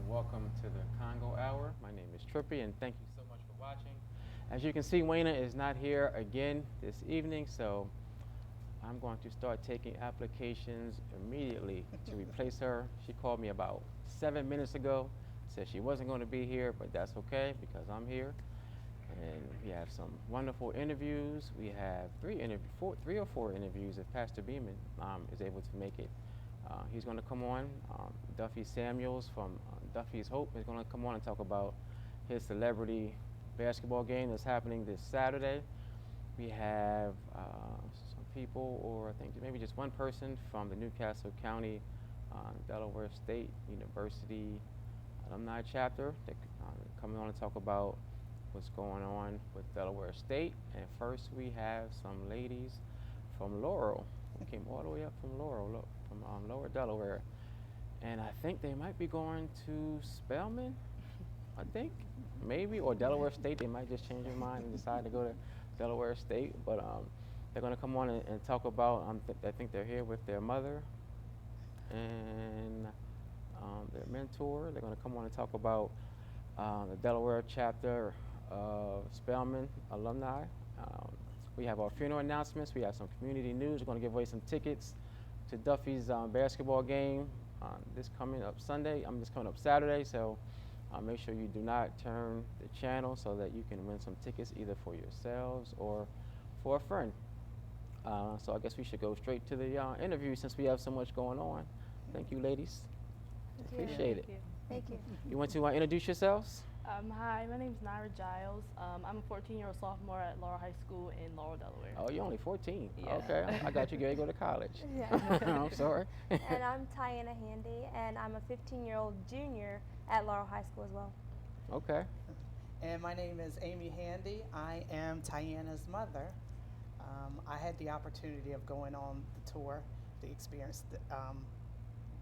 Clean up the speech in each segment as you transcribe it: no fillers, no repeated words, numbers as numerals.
welcome to the Congo Hour. My name is Trippy, and thank you so much for watching. As you can see, Wayna is not here again this evening, so I'm going to start taking applications immediately to replace her. She called me about 7 minutes ago, said she wasn't going to be here, but that's okay because I'm here. And we have some wonderful interviews. We have three or four interviews if Pastor Beeman is able to make it. He's going to come on. Duffy Samuels from Duffy's Hope is going to come on and talk about his celebrity basketball game that's happening this Saturday. We have some people, or I think maybe just one person from the Newcastle County Delaware State University alumni chapter that coming on to talk about what's going on with Delaware State. And first we have some ladies from Laurel who came all the way up from Laurel, from Lower Delaware. And I think they might be going to Spelman, I think, maybe, or Delaware State. They might just change their mind and decide to go to Delaware State. But they're going to come on and talk about, I think they're here with their mother and their mentor. They're going to come on and talk about the Delaware chapter of Spelman alumni. We have our funeral announcements. We have some community news. We're going to give away some tickets to Duffy's basketball game this coming up Saturday. So make sure you do not turn the channel so that you can win some tickets either for yourselves or for a friend. So I guess we should go straight to the interview since we have so much going on. Thank you, ladies. Appreciate it. Thank you. You want to introduce yourselves? Hi, my name is Naira Giles. I'm a 14-year-old sophomore at Laurel High School in Laurel, Delaware. Oh, you're only 14. Yeah. Okay, I got you ready to go to college. Yeah. I'm sorry. And I'm Tiana Handy, and I'm a 15-year-old junior at Laurel High School as well. Okay. And my name is Amy Handy. I am Tiana's mother. I had the opportunity of going on the tour, the experience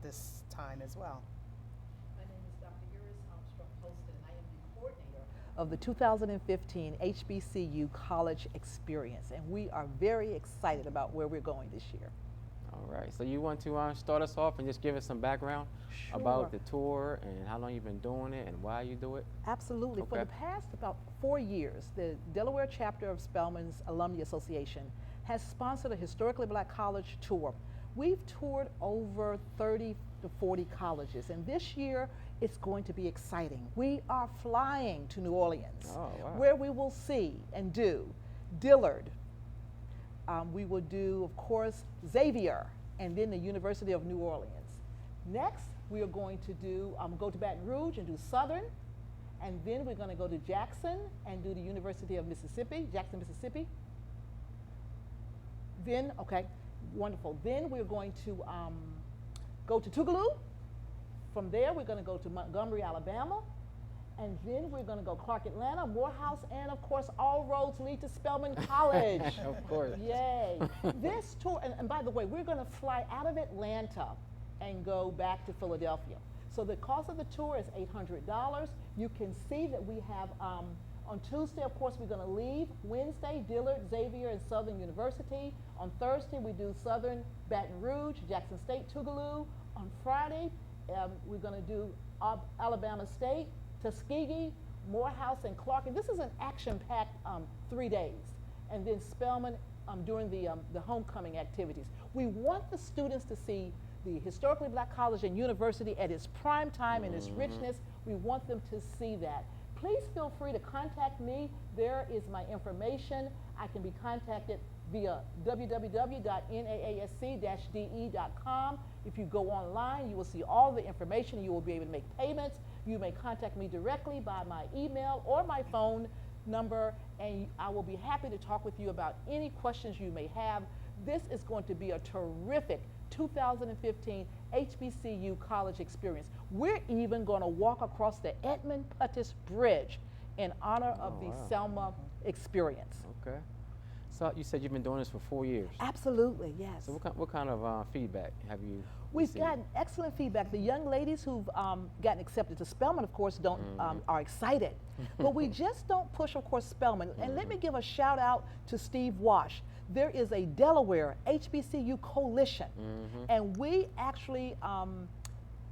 this time as well. My name is Dr. Iris Armstrong Poston, and I am the coordinator of the 2015 HBCU College Experience, and we are very excited about where we're going this year. All right. So you want to start us off and just give us some background about the tour and how long you've been doing it and why you do it? Absolutely. Okay. For the past about 4 years, the Delaware chapter of Spelman's Alumni Association has sponsored a historically black college tour. We've toured over 30 to 40 colleges, and this year it's going to be exciting. We are flying to New Orleans, where we will see and do Dillard. We will do, of course, Xavier, and then the University of New Orleans. Next, we are going to go to Baton Rouge and do Southern, and then we're going to go to Jackson and do the University of Mississippi, Jackson, Mississippi. Then, okay, wonderful. Then we're going to go to Tougaloo. From there, we're going to go to Montgomery, Alabama. And then we're going to go Clark, Atlanta, Morehouse, and of course, all roads lead to Spelman College. Of course. Yay. This tour, and by the way, we're going to fly out of Atlanta and go back to Philadelphia. So the cost of the tour is $800. You can see that we have, on Tuesday, of course, we're going to leave. Wednesday, Dillard, Xavier, and Southern University. On Thursday, we do Southern, Baton Rouge, Jackson State, Tougaloo. On Friday, we're going to do Alabama State, Tuskegee, Morehouse, and Clark. And this is an action-packed 3 days. And then Spelman during the homecoming activities. We want the students to see the historically black college and university at its prime time and its richness. We want them to see that. Please feel free to contact me. There is my information. I can be contacted via www.naasc-de.com. If you go online, you will see all the information. You will be able to make payments. You may contact me directly by my email or my phone number, and I will be happy to talk with you about any questions you may have. This is going to be a terrific 2015 HBCU college experience. We're even going to walk across the Edmund Pettus Bridge in honor of the Selma experience. Okay. So you said you've been doing this for 4 years. Absolutely, yes. So what kind of feedback have you We've received? gotten excellent feedback. The young ladies who've gotten accepted to Spelman, of course, are excited. But we just don't push, of course, Spelman. And let me give a shout out to Steve Wash. There is a Delaware HBCU coalition, and we actually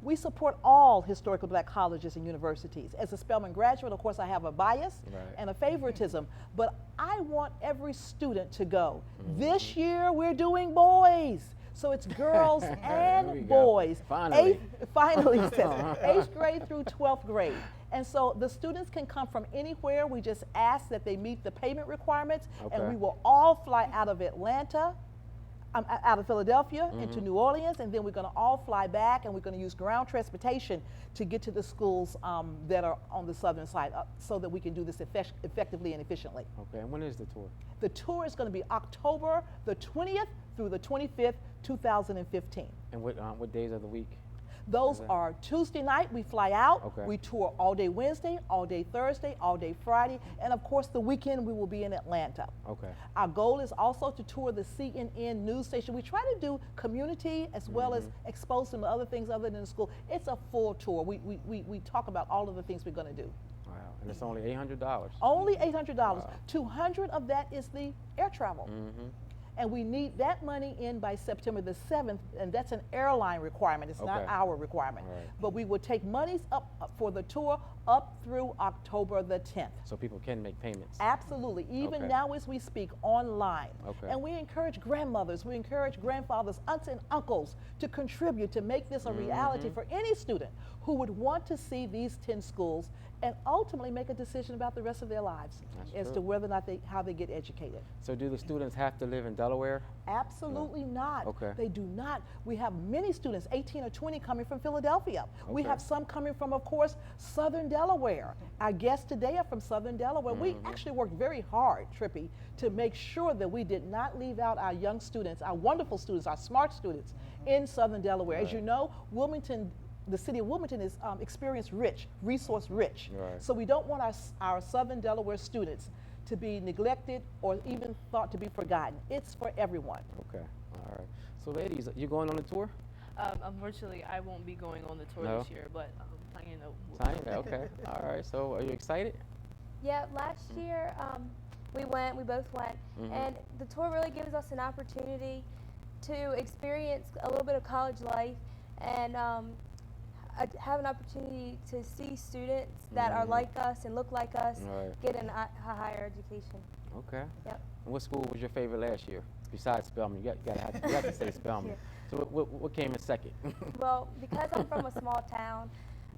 We support all historically black colleges and universities. As a Spelman graduate, of course, I have a bias and a favoritism, but I want every student to go. This year, we're doing boys. So it's girls and boys. Finally. Finally, he says, 8th grade through 12th grade. And so the students can come from anywhere. We just ask that they meet the payment requirements, and we will all fly out of Atlanta, out of Philadelphia into New Orleans, and then we're going to all fly back, and we're going to use ground transportation to get to the schools that are on the southern side so that we can do this effectively and efficiently. Okay, and when is the tour? The tour is going to be October the 20th through the 25th, 2015. And what days of the week? Those are Tuesday night, we fly out. Okay. We tour all day Wednesday, all day Thursday, all day Friday, and of course the weekend we will be in Atlanta. Okay. Our goal is also to tour the CNN news station. We try to do community as well as expose them to other things other than school. It's a full tour. We talk about all of the things we're going to do. Wow, and it's only $800. Only $800. Wow. $200 of that is the air travel. And we need that money in by September the 7th, and that's an airline requirement. It's not our requirement. Right. But we will take monies up for the tour up through October the 10th. So people can make payments. Absolutely, even now as we speak, online. Okay. And we encourage grandmothers, we encourage grandfathers, aunts and uncles to contribute to make this a reality for any student who would want to see these 10 schools and ultimately make a decision about the rest of their lives as to whether or not how they get educated. So do the students have to live in Delaware? Absolutely not. Okay. They do not. We have many students, 18 or 20, coming from Philadelphia. We have some coming from, of course, Southern Delaware. Our guests today are from Southern Delaware. We actually worked very hard, Trippy, to make sure that we did not leave out our young students, our wonderful students, our smart students in Southern Delaware. As you know, Wilmington, the city of Wilmington is experience rich, resource rich. So we don't want our Southern Delaware students to be neglected or even thought to be forgotten. It's for everyone. Okay, all right. So ladies, you going on the tour? Unfortunately, I won't be going on the tour this year, but Diana will. Diana, okay. All right, so are you excited? Yeah, last year we both went, and the tour really gives us an opportunity to experience a little bit of college life and have an opportunity to see students that are like us and look like us get a higher education. Okay. Yep. And what school was your favorite last year? Besides Spelman, you have to say Spelman. So what came in second? Well, because I'm from a small town,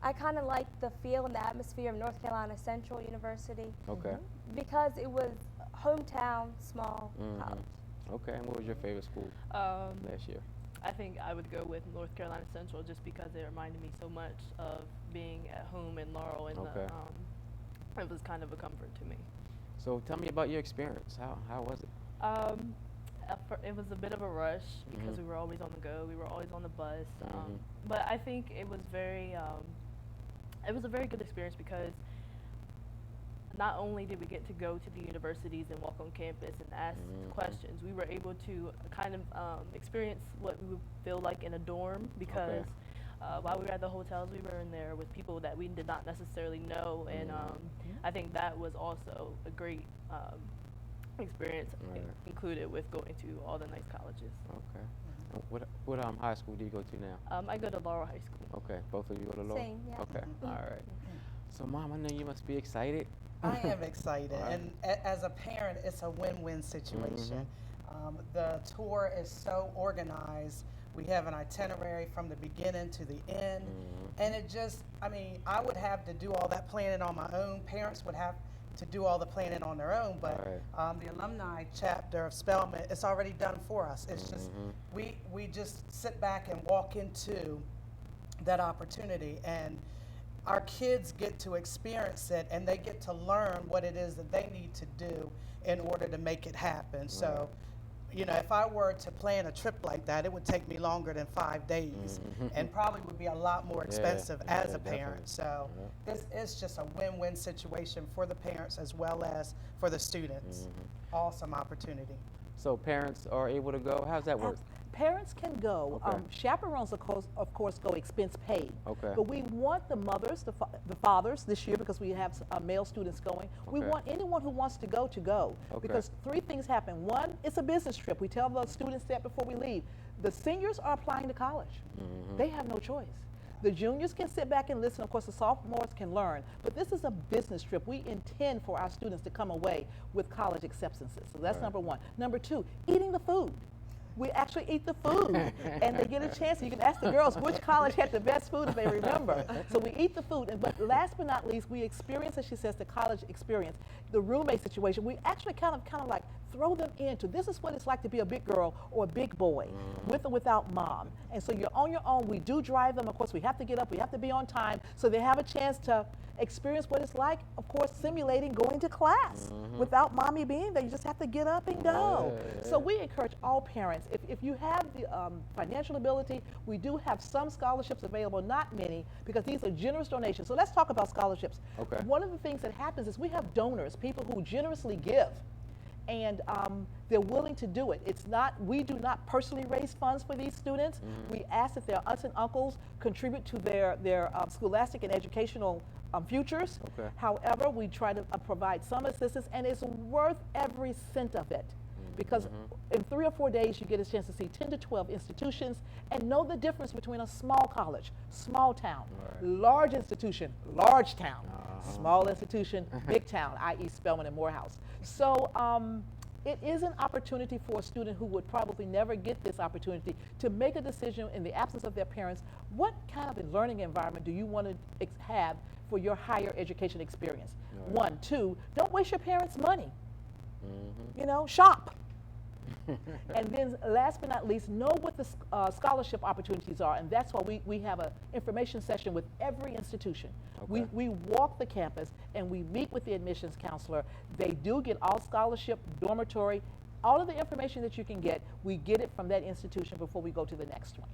I kind of like the feel and the atmosphere of North Carolina Central University. Okay. Because it was hometown, small college. Okay, and what was your favorite school last year? I think I would go with North Carolina Central just because it reminded me so much of being at home in Laurel, and it was kind of a comfort to me. So tell me about your experience. How was it? It was a bit of a rush because we were always on the go. We were always on the bus. But I think it was it was a very good experience because not only did we get to go to the universities and walk on campus and ask questions, we were able to kind of experience what we would feel like in a dorm because while we were at the hotels, we were in there with people that we did not necessarily know, and I think that was also a great experience included with going to all the nice colleges. Okay. What high school do you go to now? I go to Laurel High School. Okay, both of you go to Laurel? Same, yeah. Okay, all right. So Mom, I know you must be excited. I am excited, and as a parent, it's a win-win situation. The tour is so organized. We have an itinerary from the beginning to the end, and it just, I mean, I would have to do all that planning on my own. Parents would have to do all the planning on their own, but the alumni chapter of Spelman, it's already done for us. It's just, we just sit back and walk into that opportunity, and our kids get to experience it, and they get to learn what it is that they need to do in order to make it happen. So, you know, if I were to plan a trip like that, it would take me longer than 5 days and probably would be a lot more expensive as a parent. So this is just a win-win situation for the parents as well as for the students. Awesome opportunity. So parents are able to go? How's that work? Parents can go. Chaperones, of course, go expense paid. But we want the mothers, the fathers this year, because we have male students going. We want anyone who wants to go. Because 3 things happen. One, it's a business trip. We tell the students that before we leave. The seniors are applying to college. They have no choice. The juniors can sit back and listen. Of course, the sophomores can learn. But this is a business trip. We intend for our students to come away with college acceptances. So that's Right. number one. Number two, eating the food. We actually eat the food, and they get a chance. You can ask the girls which college had the best food if they remember. So we eat the food, but last but not least, we experience, as she says, the college experience, the roommate situation. We actually kind of like throw them into this is what it's like to be a big girl or a big boy, with or without mom. And so you're on your own. We do drive them. Of course, we have to get up. We have to be on time, so they have a chance to experience what it's like, of course, simulating going to class without mommy being there. You just have to get up and go. Yeah. So we encourage all parents, if you have the financial ability, we do have some scholarships available, not many, because these are generous donations. So let's talk about scholarships. Okay. One of the things that happens is we have donors, people who generously give, and they're willing to do it. It's not, we do not personally raise funds for these students. We ask that their aunts and uncles contribute to their scholastic and educational futures. Okay. However, we try to provide some assistance, and it's worth every cent of it, because in 3 or 4 days you get a chance to see 10 to 12 institutions and know the difference between a small college, small town, large institution, large town, small institution, big town, i.e. Spelman and Morehouse. So it is an opportunity for a student who would probably never get this opportunity to make a decision in the absence of their parents. What kind of a learning environment do you want to have for your higher education experience? Right. 1, 2, don't waste your parents' money. You know, shop. And then last but not least, know what the scholarship opportunities are, and that's why we have an information session with every institution. Okay. We walk the campus and we meet with the admissions counselor. They do get all scholarship, dormitory, all of the information that you can get, we get it from that institution before we go to the next one.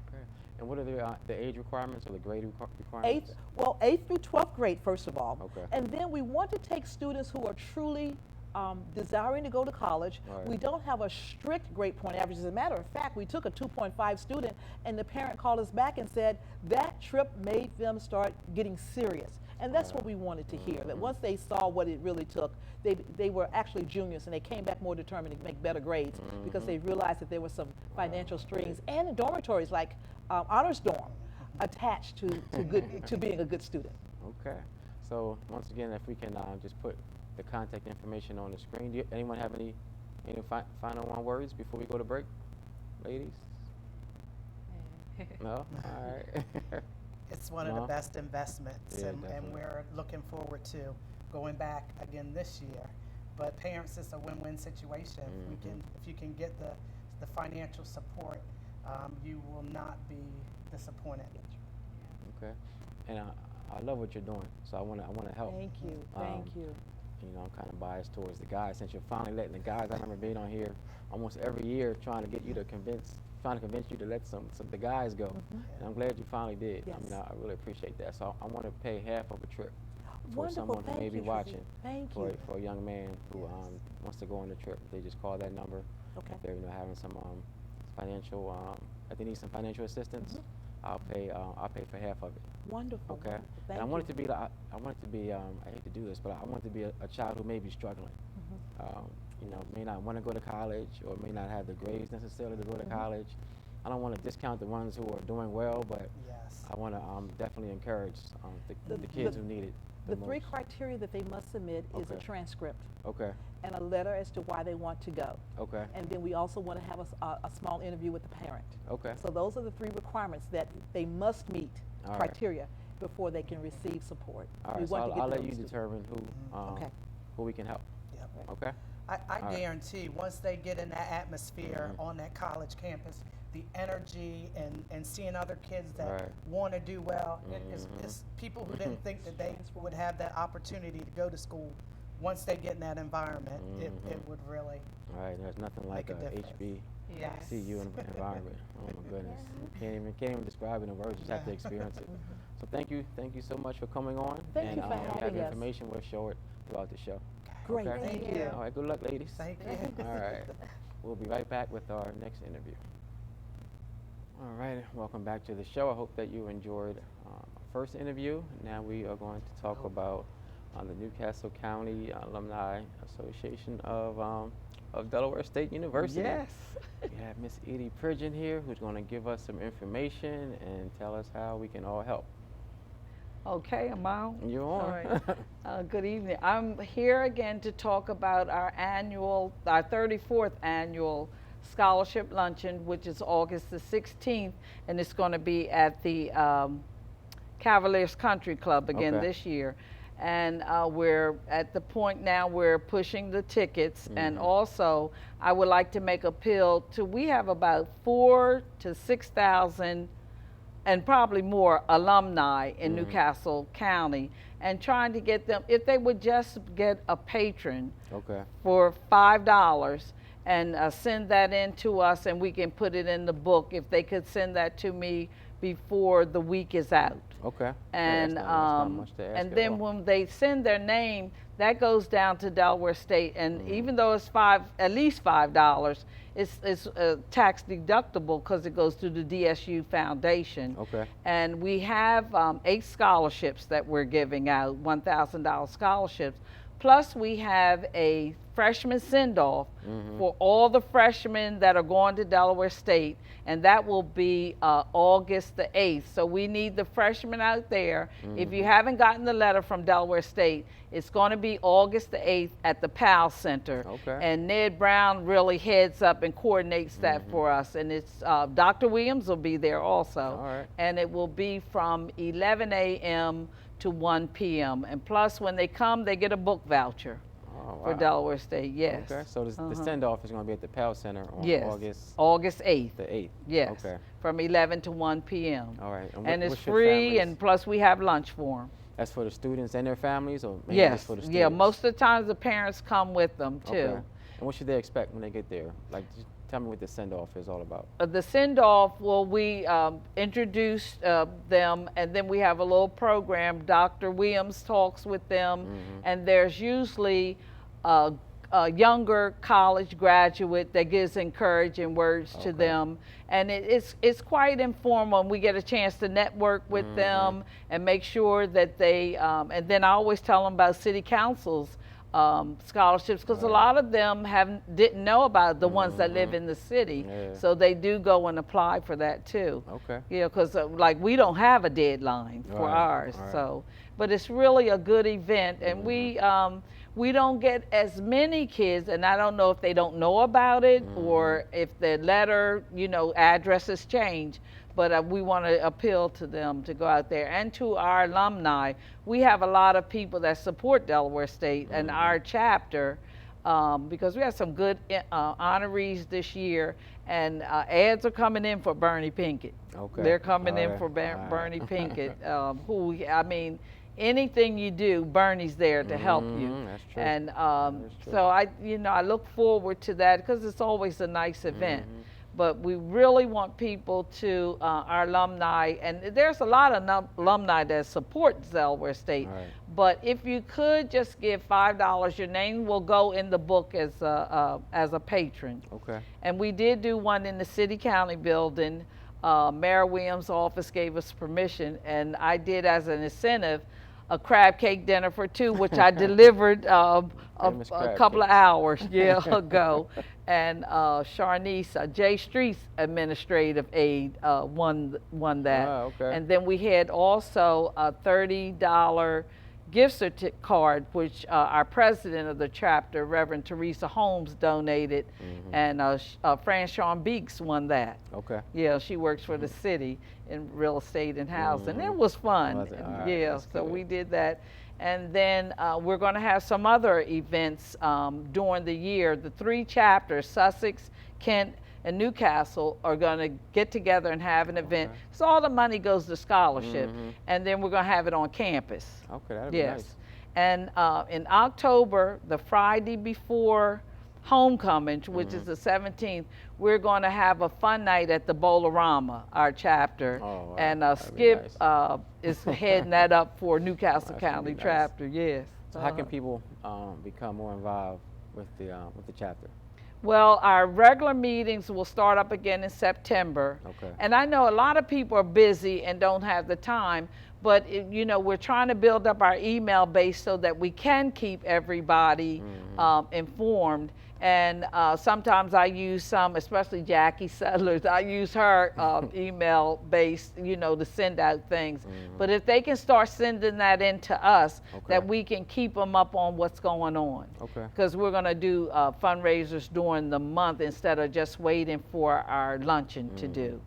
Okay. And what are the age requirements or the grade requirements? 8th through 12th grade, first of all. Okay. And then we want to take students who are truly desiring to go to college. Right. We don't have a strict grade point average. As a matter of fact, we took a 2.5 student, and the parent called us back and said that trip made them start getting serious. And that's what we wanted to hear, that once they saw what it really took, they were actually juniors, and they came back more determined to make better grades because they realized that there were some financial strings and dormitories like honors dorm attached to being a good student. Okay. So once again, if we can just put the contact information on the screen. Do anyone have any final words before we go to break, ladies? No? All right. It's one of the No? best investments, Yeah, and definitely. we're looking forward to going back again this year. But parents, it's a win-win situation. If you can get the financial support, you will not be disappointed. Okay. And I love what you're doing, so I want to help. Thank you. Um, Thank you. You know, I'm kind of biased towards the guys since you're finally letting the guys. I remember being on here almost every year trying to convince you to let the guys go. And I'm glad you finally did. Yes. I mean, I really appreciate that. So I want to pay half of a trip for Wonderful. someone who Thank may be you, Tracy. watching. Thank for, you. for a young man who wants to go on the trip. They just call that number. Okay. If they're having some financial, if they need some financial assistance, I'll pay for half of it. Wonderful. Okay. wonderful. Thank And I you. want it to be I hate to do this, but I want it to be a child who may be struggling. You know, may not want to go to college or may not have the grades necessarily to go to college. I don't want to discount the ones who are doing well, but Yes. I want to definitely encourage the kids who need it The the three most. criteria that they must submit is a Okay. transcript Okay. and a letter as to why they want to go. Okay. And then we also want to have a small interview with the parent. Okay. So those are the 3 requirements that they must meet All right. criteria before they can receive support. All We right. So want to get I'll to let know you the student. determine Okay. who we can help. Yep. Okay. I right. guarantee once they get in that atmosphere on that college campus, the energy and seeing other kids that Right. want to do well, it's people who didn't think that they would have that opportunity to go to school. Once they get in that environment, it would really, All right. There's nothing like Make a a difference. Yes. HBCU environment. Oh my goodness. You can't even describe it in words. You just have to experience it. So thank you so much for coming on. Thank and you for if you have having us. information, we'll show it throughout the show. Great. Okay? Thank you. All right. Good luck, ladies. thank you. All right. We'll be right back with our next interview. All right. Welcome back to the show. I hope that you enjoyed our first interview. Now we are going to talk about the Newcastle County Alumni Association of of Delaware State University. Yes. We have Miss Edie Pridgeon here, who's going to give us some information and tell us how we can all help. Okay, am I on? You're All on. right. Good evening. I'm here again to talk about our 34th annual scholarship luncheon, which is August the 16th, and it's going to be at the Cavaliers Country Club again Okay. this year. And we're at the point now we're pushing the tickets, and also I would like to make appeal to, we have about 4,000 to 6,000 and probably more alumni in Newcastle County, and trying to get them, if they would just get a patron Okay. for $5 and send that in to us, and we can put it in the book. If they could send that to me before the week is out. Okay. And yeah, that's not much to ask and at then all. when they send their name, that goes down to Delaware State, and even though it's at least $5, it's tax deductible because it goes to the DSU Foundation. Okay. And we have 8 scholarships that we're giving out, $1,000 scholarships. Plus, we have a freshman send-off for all the freshmen that are going to Delaware State, and that will be August the 8th. So we need the freshmen out there. If you haven't gotten the letter from Delaware State, it's going to be August the 8th at the Powell Center. Okay. And Ned Brown really heads up and coordinates that for us. And it's Dr. Williams will be there also. All right. And it will be from 11 a.m. to 1 p.m. And plus, when they come, they get a book voucher Oh, for wow. Delaware State. Yes. Okay. So the send-off is going to be at the Powell Center on Yes. August 8th. the 8th. Yes. Okay. From 11 to 1 p.m. All right. And it's what's your free, families? and plus we have lunch for them. That's for the students and their families, or mainly Yes. just for the students? Yeah. Most of the times the parents come with them too. Okay. And what should they expect when they get there? Like, just tell me what the send-off is all about. The send-off, well, we introduce them, and then we have a little program. Dr. Williams talks with them, and there's usually a younger college graduate that gives encouraging words to them. And it's quite informal, and we get a chance to network with them and make sure that they, and then I always tell them about city councils scholarships, because a lot of them didn't know about the ones that live in the city. Yeah. So they do go and apply for that too. Okay. Yeah, because like we don't have a deadline for Right, ours. right. So, but it's really a good event, and we don't get as many kids, and I don't know if they don't know about it or if the letter, addresses change. But we want to appeal to them to go out there, and to our alumni. We have a lot of people that support Delaware State and our chapter, because we have some good honorees this year, and ads are coming in for Bernie Pinkett. Okay. They're coming All in right. for All right. Bernie Pinkett, anything you do, Bernie's there to help you. That's true. And That is true. so I look forward to that, because it's always a nice event. But we really want people to, our alumni, and there's a lot of alumni that support Delaware State. Right. But if you could just give $5, your name will go in the book as a patron. Okay. And we did do one in the city county building. Mayor Williams' office gave us permission, and I did, as an incentive, a crab cake dinner for 2, which I delivered Famous a crab couple of cakes. hours ago. And Sharnice, J Street's administrative aide, won that. Ah, okay. And then we had also a $30 gift card, which our president of the chapter, Reverend Teresa Holmes, donated, and Franshawn Beeks won that. Okay. Yeah, she works for the city in real estate and housing. It was fun. Was it? All right, Yeah, that's so good. we did that. And then we're going to have some other events during the year. The 3 chapters, Sussex, Kent, and Newcastle, are going to get together and have an event. So all the money goes to scholarship. And then we're going to have it on campus. Okay, that'd be Yes. nice. And in October, the Friday before homecoming, which is the 17th, we're going to have a fun night at the Bowl-O-Rama, our chapter. Oh, wow. And That'd be Skip nice. is heading that up for Newcastle That's gonna County be nice. chapter. Yes. So how can people become more involved with the chapter? Well, our regular meetings will start up again in September. Okay. And I know a lot of people are busy and don't have the time, but we're trying to build up our email base so that we can keep everybody informed. And sometimes I use some, especially Jackie Settlers, I use her email based, you know, to send out things. But if they can start sending that in to us, that we can keep them up on what's going on. Okay. Because we're going to do fundraisers during the month instead of just waiting for our luncheon to do.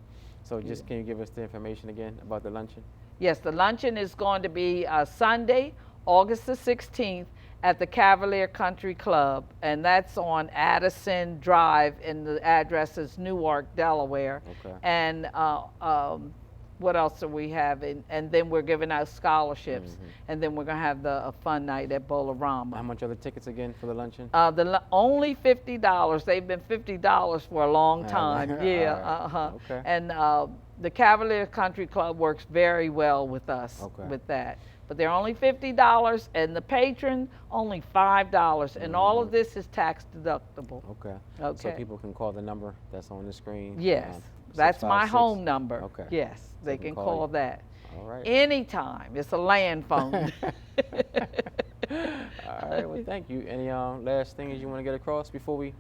So just can you give us the information again about the luncheon? Yes, the luncheon is going to be Sunday, August the 16th at the Cavalier Country Club, and that's on Addison Drive, and the address is Newark, Delaware. Okay. And what else are we having? And then we're giving out scholarships, and then we're going to have a fun night at Bolarama. How much are the tickets again for the luncheon? Only $50. They've been $50 for a long time. Yeah. Okay. And the Cavalier Country Club works very well with us with that. But they're only $50, and the patron only $5, and all of this is tax deductible. Okay. Okay. So people can call the number that's on the screen. Yes, that's my 656. home number. Okay. Yes, they can call you. that. All right. Anytime. It's a land phone. All right. Well, thank you. Any last things you want to get across before we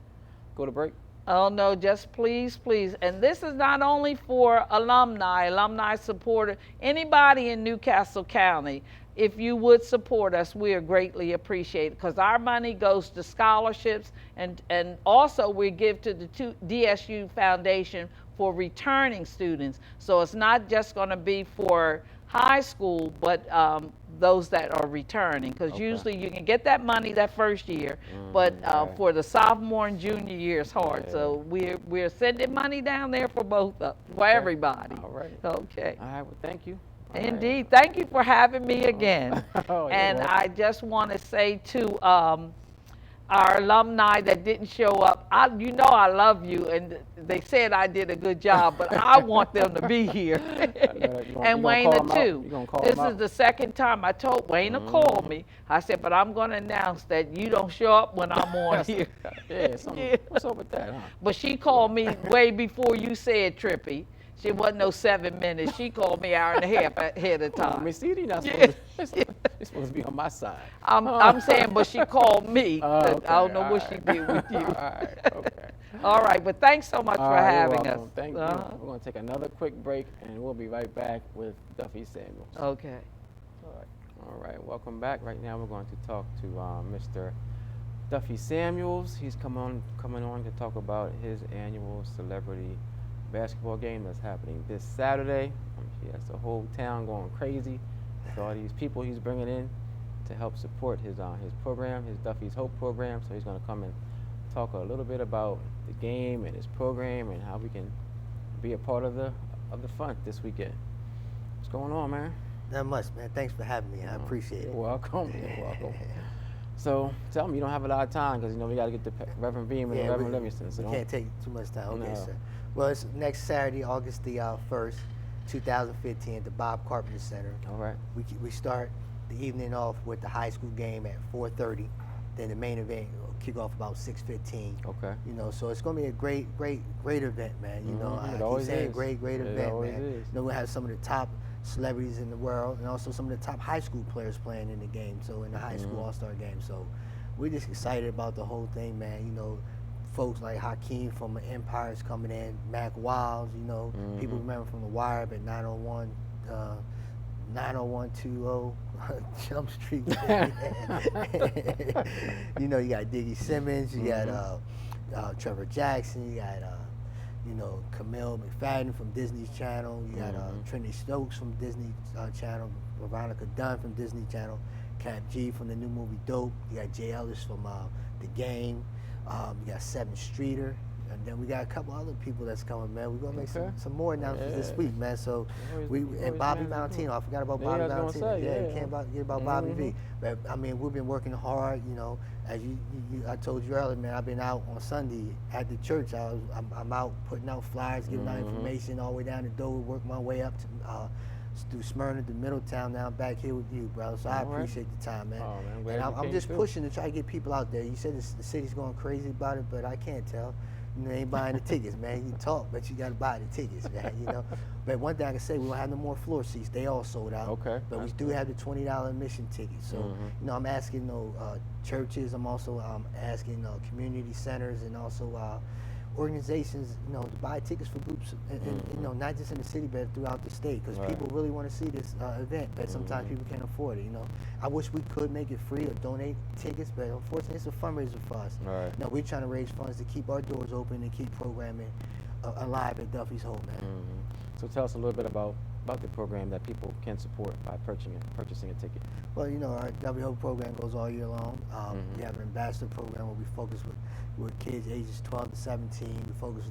go to break? Oh, no, just please, please. And this is not only for alumni supporters, anybody in Newcastle County. If you would support us, we are greatly appreciated, because our money goes to scholarships, and also we give to the DSU Foundation for returning students. So it's not just going to be for high school, but those that are returning, because usually you can get that money that first year, but for the sophomore and junior year it's hard. So we're sending money down there for for everybody. All right. Okay. All right. Well, thank you. All Indeed. Thank you for having me again. Oh, and I just want to say to our alumni that didn't show up, you know I love you, and they said I did a good job, but I want them to be here. And Wayna too. This is the second time I told Wayna call me. I said, but I'm going to announce that you don't show up when I'm on here. What's up with that, huh? But she called me way before you said, Trippy. She wasn't no 7 minutes. She called me an hour and a half ahead of time. Miss Edie not supposed to, you're supposed to be on my side. I'm saying, but she called me. Okay, I don't know what she did with you. All right, but thanks so much for having us. Thank you. We're going to take another quick break, and we'll be right back with Duffy Samuels. Okay. All right, welcome back. Right now we're going to talk to Mr. Duffy Samuels. He's coming on to talk about his annual celebrity basketball game that's happening this Saturday. He has the whole town going crazy with all these people he's bringing in to help support his program, his Duffy's Hope program. So he's going to come and talk a little bit about the game and his program and how we can be a part of the fun this weekend. What's going on, man? Not much, man. Thanks for having me. I appreciate it. You're welcome. You're welcome. So tell me, you don't have a lot of time, because we got to get the Reverend Beam and Reverend Livingston. So we can't take too much time. Okay, No. sir. Well, it's next Saturday, August the 1st, 2015, at the Bob Carpenter Center. All right. We start the evening off with the high school game at 4:30. Then the main event will kick off about 6:15. Okay. You know, so it's going to be a great event, man. You know, It I keep always saying is. great It event, always man. is. You know, we have some of the top celebrities in the world, and also some of the top high school players playing in the game. So in the high school all-star game. So we're just excited about the whole thing, man. You know, folks like Hakeem from the Empire is coming in, Mac Wiles, you know, people remember from The Wire, but 90120 Jump Street. You know, you got Diggy Simmons, you got Trevor Jackson, you got you know, Camille McFadden from Disney's Channel, you got Trinity Stokes from Disney Channel, Veronica Dunn from Disney Channel, Cap G from the new movie Dope, you got Jay Ellis from The Game, you got Seven Streeter, and then we got a couple other people that's coming, man. We're gonna make some more announcements this week, man. So and Bobby Valentino, I forgot about Bobby Valentino. You can't forget about Bobby V. But I mean, we've been working hard, you know. As I told you earlier, man, I've been out on Sunday at the church. I'm out putting out flyers, giving out information all the way down to Dover, work my way up to through Smyrna to Middletown. Now I'm back here with you, brother. So I appreciate the time, man. Oh, man, and I'm just pushing to try to get people out there. You said the city's going crazy about it, but I can't tell. You ain't buying the tickets, man. You can talk, but you got to buy the tickets, man. But one thing I can say, we don't have no more floor seats. They all sold out. Okay. But we do have the $20 admission tickets. So, I'm asking churches. I'm also asking community centers and also organizations, to buy tickets for groups, and not just in the city, but throughout the state, because people really want to see this event, but sometimes people can't afford it. I wish we could make it free or donate tickets, but unfortunately, it's a fundraiser for us. Right. We're trying to raise funds to keep our doors open and keep programming alive at Duffy's Hope, man. So tell us a little bit about the program that people can support by purchasing a ticket. Well, our Duffy Hope program goes all year long. We have an ambassador program where we focus with kids ages 12 to 17. We focus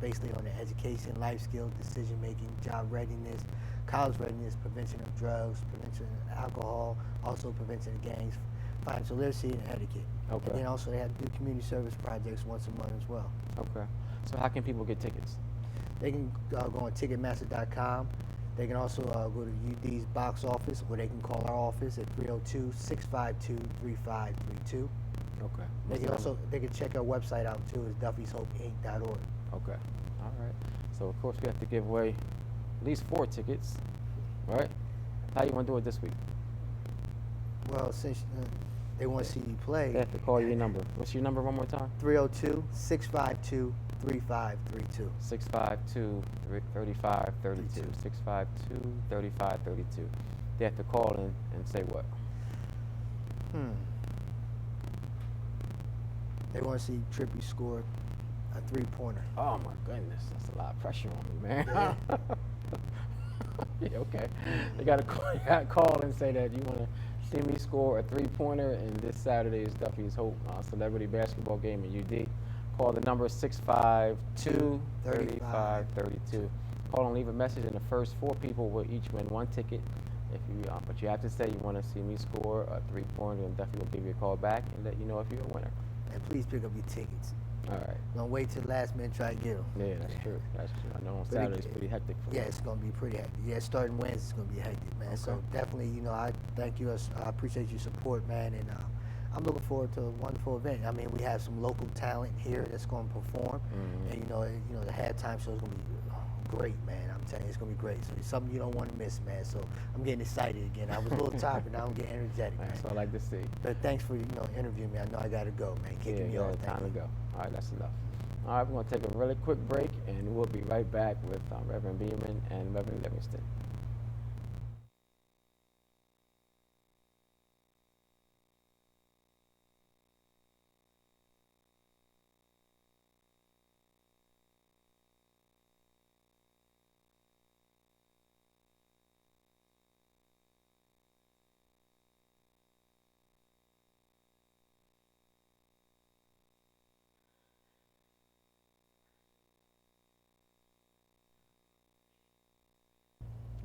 basically on their education, life skills, decision making, job readiness, college readiness, prevention of drugs, prevention of alcohol, also prevention of gangs, financial literacy, and etiquette. Okay. And then also they have to do community service projects once a month as well. Okay. So how can people get tickets? They can go on Ticketmaster.com. They can also go to UD's box office, or they can call our office at 302-652-3532. Okay. They can check our website out too. It's duffyshopeinc.org. Okay. All right. So of course we have to give away at least 4 tickets, right? How you want to do it this week? Well, since they want to see you play, They have to call your number. What's your number one more time? 302-652-3532. 652-3532. 652-3532. They have to call in and say what? They want to see Trippy score a 3-pointer. Oh my goodness, that's a lot of pressure on me, man. Yeah, okay. You gotta call and say that you want to see me score a 3-pointer, and this Saturday is Duffy's Hope celebrity basketball game in UD. Call the number 652-3532. Call and leave a message, and the first 4 people will each win 1 ticket. But you have to say you want to see me score a 3-pointer, and Duffy will give you a call back and let you know if you're a winner. And please pick up your tickets. All right. Don't wait till the last minute to try to get them. Yeah, that's true. That's true. I know on Saturday it's pretty hectic for Yeah, it's going to be pretty hectic. Yeah, starting Wednesday it's going to be hectic, man. So definitely, I thank you. I appreciate your support, man, and I'm looking forward to a wonderful event. I mean, we have some local talent here that's going to perform, and the halftime show is going to be great, man. I'm telling you, it's going to be great. So it's something you don't want to miss, man. So I'm getting excited again. I was a little tired, but now I'm getting energetic, man. That's what I like to see. But thanks for interviewing me. I know I got to go, man. Kicking me off. Time to go. All right, that's enough. All right, we're going to take a really quick break, and we'll be right back with Reverend Beeman and Reverend Livingston.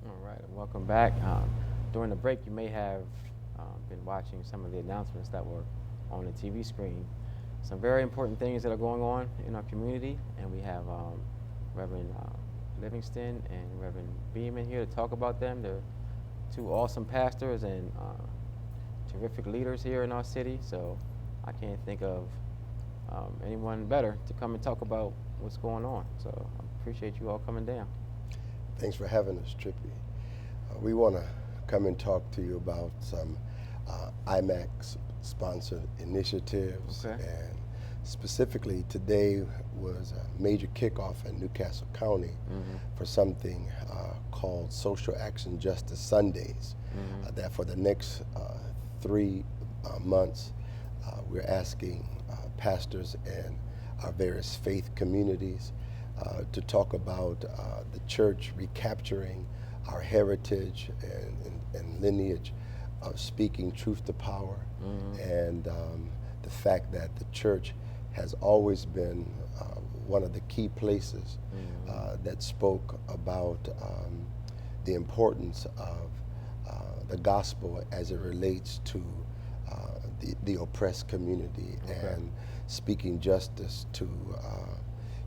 All right, and welcome back. During the break, you may have been watching some of the announcements that were on the TV screen. Some very important things that are going on in our community, and we have Reverend Livingston and Reverend Beeman here to talk about them. They're 2 awesome pastors and terrific leaders here in our city, so I can't think of anyone better to come and talk about what's going on. So I appreciate you all coming down. Thanks for having us, Trippy. We want to come and talk to you about some IMAX-sponsored initiatives. Okay. And specifically, today was a major kickoff in Newcastle County for something called Social Action Justice Sundays. That for the next 3 months, we're asking pastors and our various faith communities to talk about the church recapturing our heritage and lineage of speaking truth to power, and the fact that the church has always been one of the key places that spoke about the importance of the gospel as it relates to the oppressed community, and speaking justice to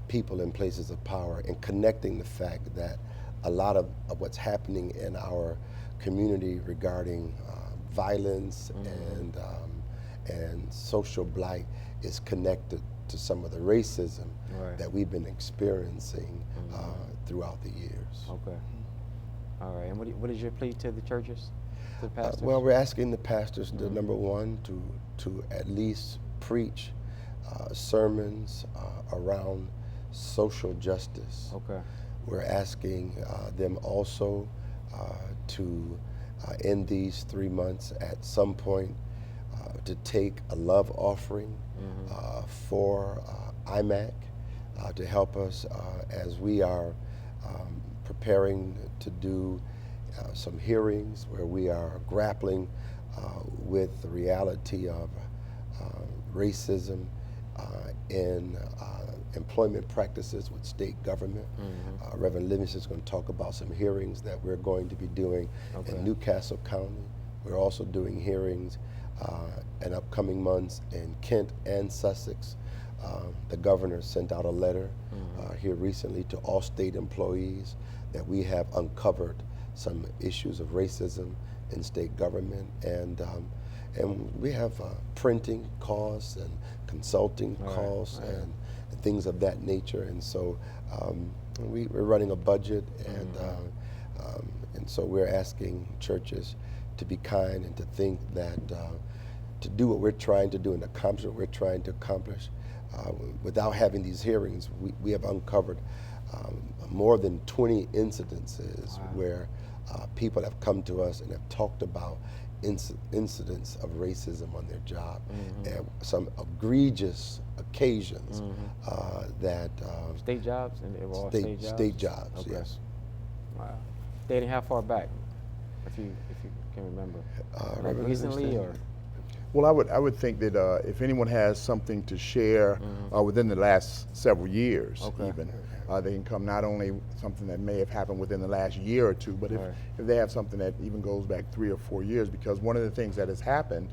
people in places of power, and connecting the fact that a lot of what's happening in our community regarding violence and social blight is connected to some of the racism Right. that we've been experiencing throughout the years. Okay. All right. And what is your plea to the churches, to the pastors? Well, we're asking the pastors to, number one, to at least preach sermons around social justice. Okay. We're asking them also to, in these 3 months, at some point, to take a love offering for IMAC to help us as we are preparing to do some hearings where we are grappling with the reality of racism in employment practices with state government. Reverend Livingston is going to talk about some hearings that we're going to be doing in Newcastle County. We're also doing hearings in upcoming months in Kent and Sussex. The governor sent out a letter here recently to all state employees that we have uncovered some issues of racism in state government, and we have printing costs and consulting costs and things of that nature, and so we're running a budget, and so we're asking churches to be kind and to think that to do what we're trying to do and accomplish what we're trying to accomplish without having these hearings, we have uncovered more than 20 incidences where people have come to us and have talked about incidents of racism on their job, and some egregious occasions that state jobs, and they were all state jobs. Okay. Yes. Wow. Dating how far back, if you can remember? Like Reverend recently, Livingston? or? Well, I would think that if anyone has something to share within the last several years, even, they can come not only something that may have happened within the last year or two, but if they have something that even goes back 3 or 4 years, because one of the things that has happened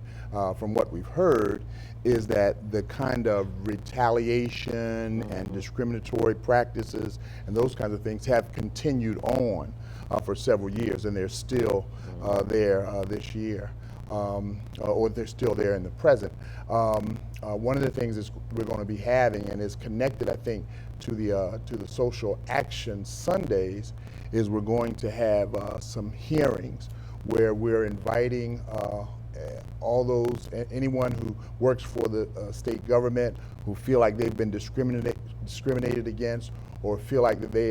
from what we've heard is that the kind of retaliation and discriminatory practices and those kinds of things have continued on for several years, and they're still there this year. Or they're still there in the present. One of the things is we're going to be having, and is connected, I think, to the Social Action Sundays, is we're going to have some hearings where we're inviting all those, anyone who works for the state government who feel like they've been discriminated against, or feel like that they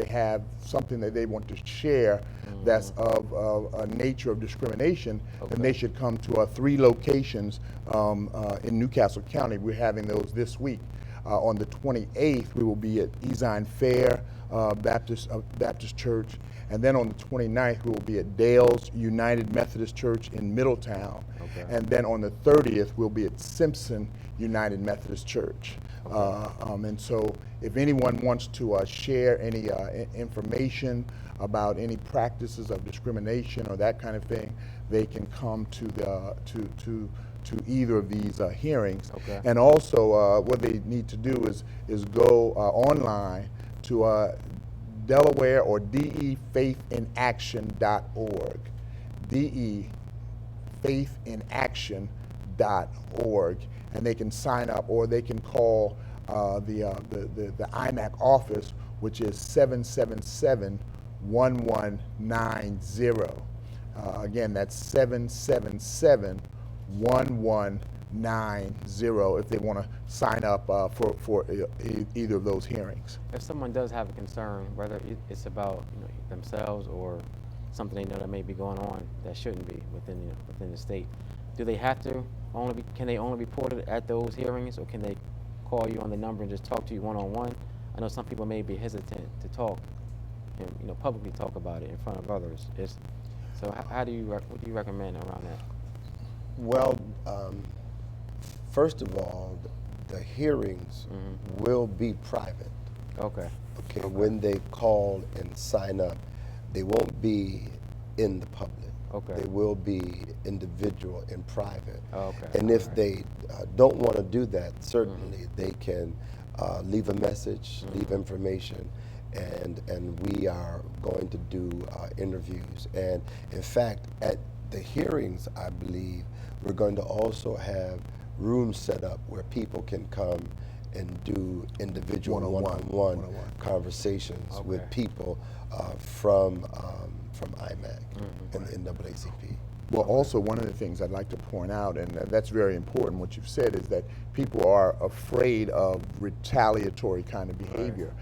have something that they want to share that's of a nature of discrimination, then they should come to our 3 locations in Newcastle County. We're having those this week. On the 28th, we will be at Ezine Fair Baptist Church, and then on the 29th, we will be at Dale's United Methodist Church in Middletown, and then on the 30th, we'll be at Simpson United Methodist Church. And so if anyone wants to share any information about any practices of discrimination or that kind of thing, they can come to to either of these hearings. And also what they need to do is go online to Delaware or defaithinaction.org. defaithinaction.org, and they can sign up, or they can call the IMAC office, which is 777-1190. Again, that's 777-1190 if they want to sign up for either of those hearings. If someone does have a concern, whether it's about themselves or something they know that may be going on that shouldn't be within the state, do they have to can they only report it at those hearings, or can they call you on the number and just talk to you one-on-one? I know some people may be hesitant to talk and publicly talk about it in front of others. So what do you recommend around that? Well, first of all, the hearings will be private. Okay, when they call and sign up, they won't be in the public. They will be individual and private. And if they don't want to do that, certainly they can leave a message, leave information, and we are going to do interviews. And in fact, at the hearings, I believe we're going to also have rooms set up where people can come and do individual One-on-one. one-on-one conversations with Okay. people from IMAC and the NAACP. Well, also one of the things I'd like to point out, and that's very important, what you've said, is that people are afraid of retaliatory kind of behavior.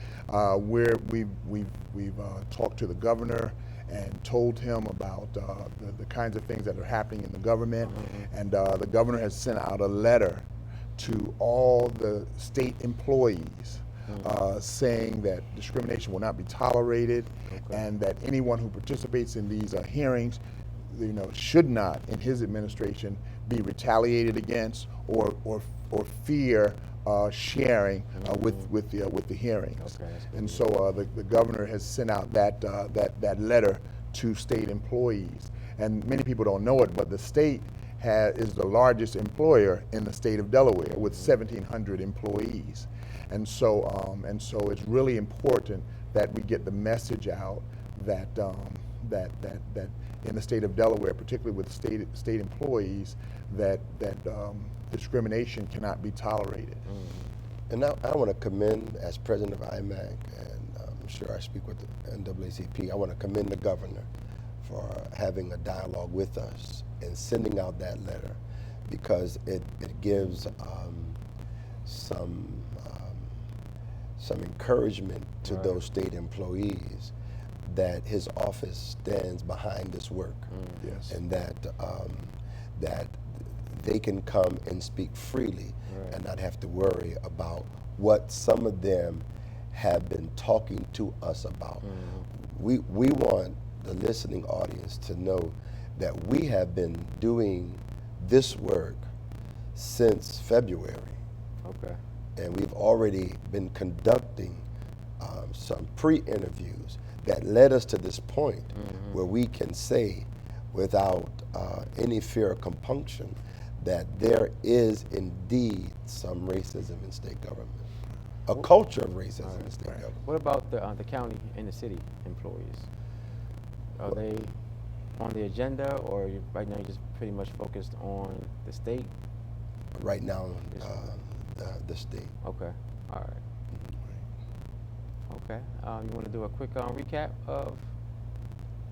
We've talked to the governor and told him about the kinds of things that are happening in the government, and the governor has sent out a letter to all the state employees saying that discrimination will not be tolerated, and that anyone who participates in these hearings, should not, in his administration, be retaliated against or fear sharing with the hearings. Okay, that's good And to so the governor has sent out that letter to state employees. And many people don't know it, but the state is the largest employer in the state of Delaware with 1,700 employees. And so it's really important that we get the message out that that in the state of Delaware, particularly with state employees, that discrimination cannot be tolerated. And I want to commend, as president of IMAC, and I'm sure I speak with the NAACP, I want to commend the governor for having a dialogue with us and sending out that letter, because it gives some encouragement to those state employees that his office stands behind this work, Yes. and that they can come and speak freely and not have to worry about what some of them have been talking to us about. We want the listening audience to know that we have been doing this work since February. Okay. And we've already been conducting some pre-interviews that led us to this point where we can say without any fear or compunction that there is indeed some racism in state government, a culture of racism in state government. What about the county and the city employees? Are they on the agenda, or right now you're just pretty much focused on the state? Right now, the state. Okay, all right. Okay, you want to do a quick recap of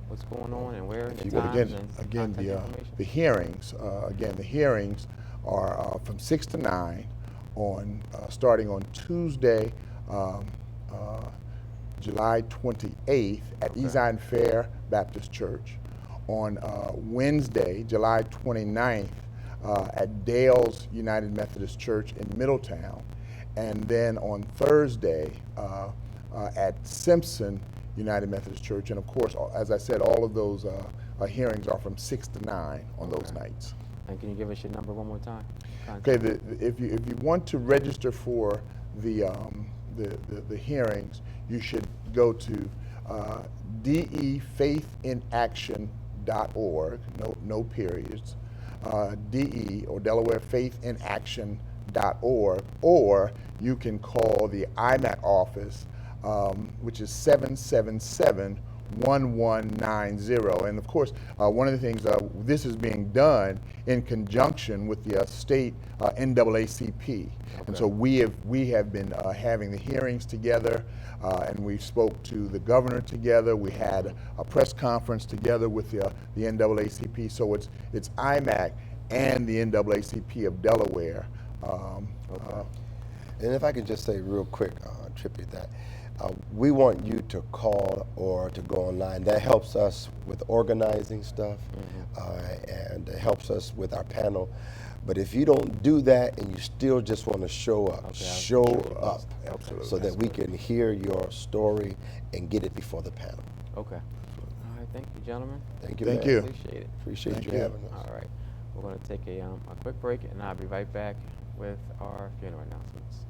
what's going on and where, and the Well, times again, and again, contact information? the hearings. The hearings are from 6 to 9 on starting on Tuesday, July 28th at Ezine Fair Baptist Church. On Wednesday, July 29th, at Dale's United Methodist Church in Middletown, and then on Thursday at Simpson United Methodist Church. And of course, as I said, all of those hearings are from 6 to 9 on those nights. And can you give us your number one more time? Okay, if you want to register for the hearings, you should go to defaithinaction.org, no periods, DE or Delaware Faithinaction.org, or you can call the IMAC office, which is 777-1190. And of course, one of the things, this is being done in conjunction with the state NAACP. And so we have been having the hearings together, and we spoke to the governor together. We had a press conference together with the NAACP. So it's IMAC and the NAACP of Delaware. And if I could just say real quick, Trippy, that we want you to call or to go online. That helps us with organizing stuff, and it helps us with our panel. But if you don't do that and you still just want to show up, show up, so that we can hear your story and get it before the panel. Okay. All right, thank you, gentlemen. Thank you. Thank man. you. Appreciate it. Appreciate Thank you you. having us. All right, we're going to take a quick break, and I'll be right back with our funeral announcements.